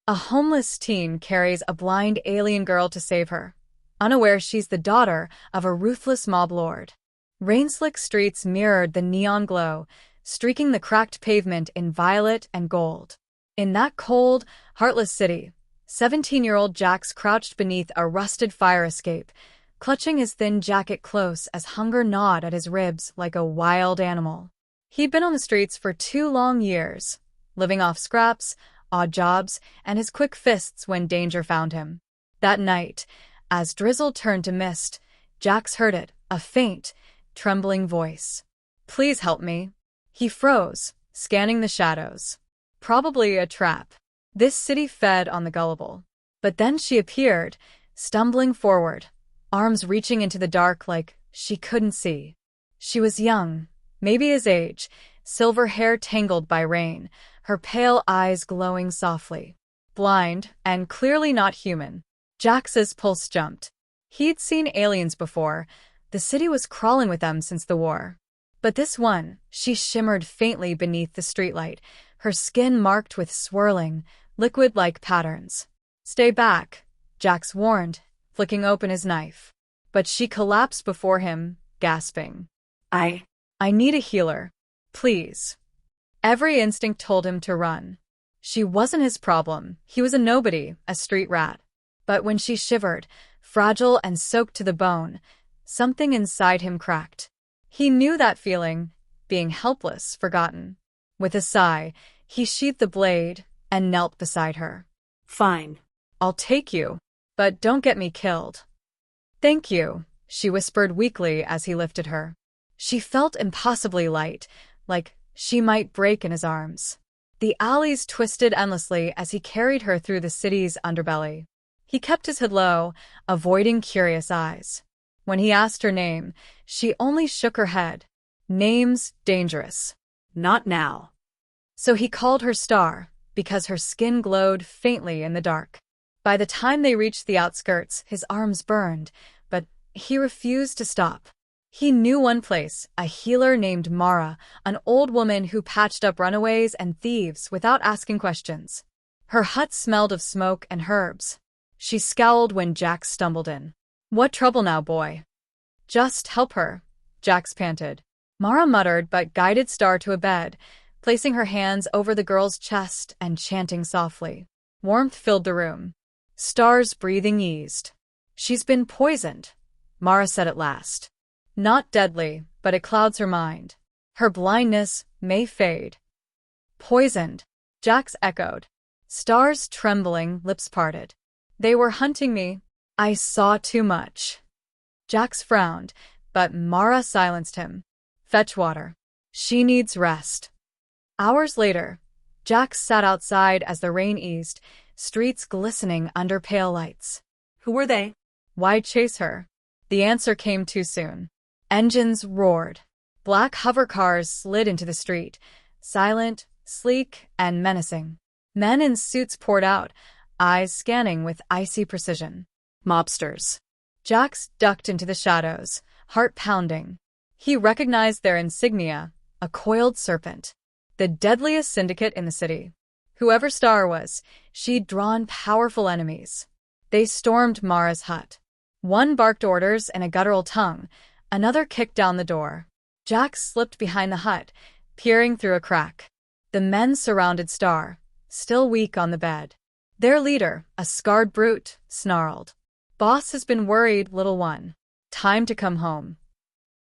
A homeless teen carries a blind alien girl to save her, unaware she's the daughter of a ruthless mob lord. Rain-slick streets mirrored the neon glow, streaking the cracked pavement in violet and gold. In that cold, heartless city, 17-year-old Jax crouched beneath a rusted fire escape, clutching his thin jacket close as hunger gnawed at his ribs like a wild animal. He'd been on the streets for 2 long years, living off scraps, odd jobs, and his quick fists when danger found him. That night, as drizzle turned to mist, Jax heard it, a faint, trembling voice. "Please help me." He froze, scanning the shadows. Probably a trap. This city fed on the gullible. But then she appeared, stumbling forward, arms reaching into the dark like she couldn't see. She was young, maybe his age, silver hair tangled by rain, her pale eyes glowing softly. Blind, and clearly not human. Jax's pulse jumped. He'd seen aliens before. The city was crawling with them since the war. But this one, she shimmered faintly beneath the streetlight, her skin marked with swirling, liquid-like patterns. "Stay back," Jax warned, flicking open his knife. But she collapsed before him, gasping. I need a healer. Please." Every instinct told him to run. She wasn't his problem. He was a nobody, a street rat. But when she shivered, fragile and soaked to the bone, something inside him cracked. He knew that feeling, being helpless, forgotten. With a sigh, he sheathed the blade and knelt beside her. "Fine. "I'll take you, but don't get me killed." "Thank you," she whispered weakly as he lifted her. She felt impossibly light, like she might break in his arms. The alleys twisted endlessly as he carried her through the city's underbelly. He kept his head low, avoiding curious eyes. When he asked her name, she only shook her head. Name's dangerous. Not now. So he called her Star, because her skin glowed faintly in the dark. By the time they reached the outskirts, his arms burned, but he refused to stop. He knew one place, a healer named Mara, an old woman who patched up runaways and thieves without asking questions. Her hut smelled of smoke and herbs. She scowled when Jax stumbled in. "What trouble now, boy?" "Just help her," Jax panted. Mara muttered but guided Star to a bed, placing her hands over the girl's chest and chanting softly. Warmth filled the room. Star's breathing eased. "She's been poisoned," Mara said at last. "Not deadly, but it clouds her mind. Her blindness may fade." "Poisoned," Jax echoed. Star's trembling lips parted. "They were hunting me. I saw too much." Jax frowned, but Mara silenced him. "Fetch water. She needs rest." Hours later, Jax sat outside as the rain eased, streets glistening under pale lights. Who were they? Why chase her? The answer came too soon. Engines roared. Black hover cars slid into the street, silent, sleek, and menacing. Men in suits poured out, eyes scanning with icy precision. Mobsters. Jax ducked into the shadows, heart pounding. He recognized their insignia, a coiled serpent. The deadliest syndicate in the city. Whoever Star was, she'd drawn powerful enemies. They stormed Mara's hut. One barked orders in a guttural tongue, another kicked down the door. Jax slipped behind the hut, peering through a crack. The men surrounded Star, still weak on the bed. Their leader, a scarred brute, snarled. "Boss has been worried, little one. Time to come home."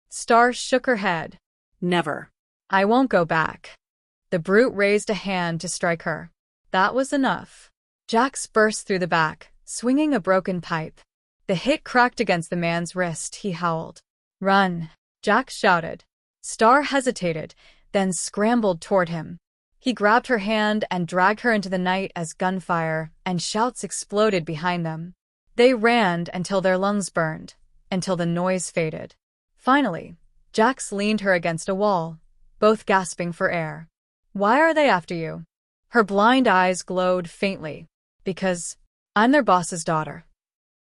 Star shook her head. "Never." "I won't go back." The brute raised a hand to strike her. That was enough. Jax burst through the back, swinging a broken pipe. The hit cracked against the man's wrist. He howled. "Run!" Jax shouted. Star hesitated, then scrambled toward him. He grabbed her hand and dragged her into the night as gunfire and shouts exploded behind them. They ran until their lungs burned, until the noise faded. Finally, Jax leaned her against a wall, both gasping for air. "Why are they after you?" Her blind eyes glowed faintly. "Because I'm their boss's daughter."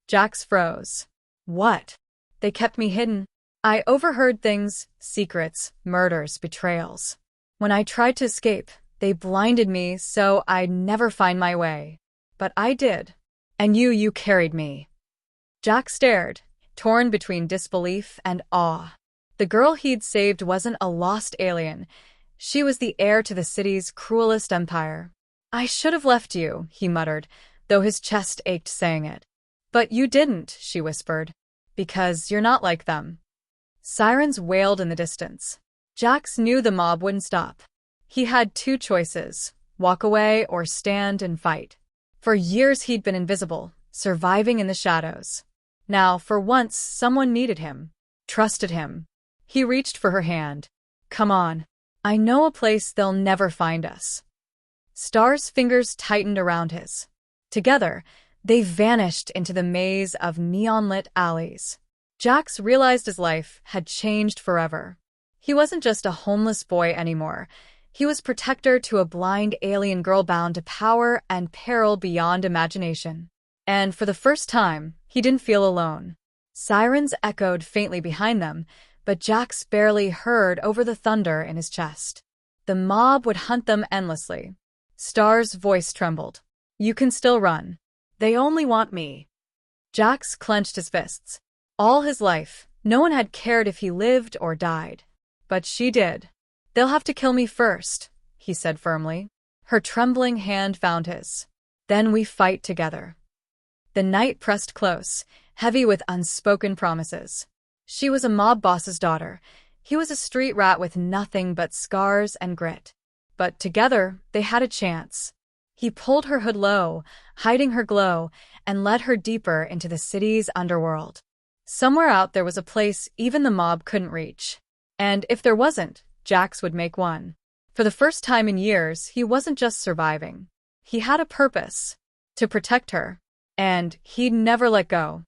Jax froze. "What?" "They kept me hidden. I overheard things, secrets, murders, betrayals. When I tried to escape, they blinded me so I'd never find my way." But I did. And you carried me. Jack stared, torn between disbelief and awe. The girl he'd saved wasn't a lost alien. She was the heir to the city's cruelest empire. I should have left you, he muttered, though his chest ached saying it. But you didn't, she whispered. Because you're not like them. Sirens wailed in the distance. Jax knew the mob wouldn't stop. He had two choices, walk away or stand and fight. For years he'd been invisible, surviving in the shadows. Now, for once, someone needed him, trusted him. He reached for her hand. Come on. I know a place they'll never find us. Star's fingers tightened around his. Together, they vanished into the maze of neon-lit alleys. Jax realized his life had changed forever. He wasn't just a homeless boy anymore. He was protector to a blind alien girl bound to power and peril beyond imagination. And for the first time, he didn't feel alone. Sirens echoed faintly behind them, but Jax barely heard over the thunder in his chest. The mob would hunt them endlessly. Star's voice trembled. You can still run. They only want me. Jax clenched his fists. All his life, no one had cared if he lived or died. But she did. They'll have to kill me first, he said firmly. Her trembling hand found his. Then we fight together. The night pressed close, heavy with unspoken promises. She was a mob boss's daughter. He was a street rat with nothing but scars and grit. But together, they had a chance. He pulled her hood low, hiding her glow, and led her deeper into the city's underworld. Somewhere out there was a place even the mob couldn't reach. And if there wasn't, Jax would make one. For the first time in years, he wasn't just surviving. He had a purpose. To protect her. And he'd never let go.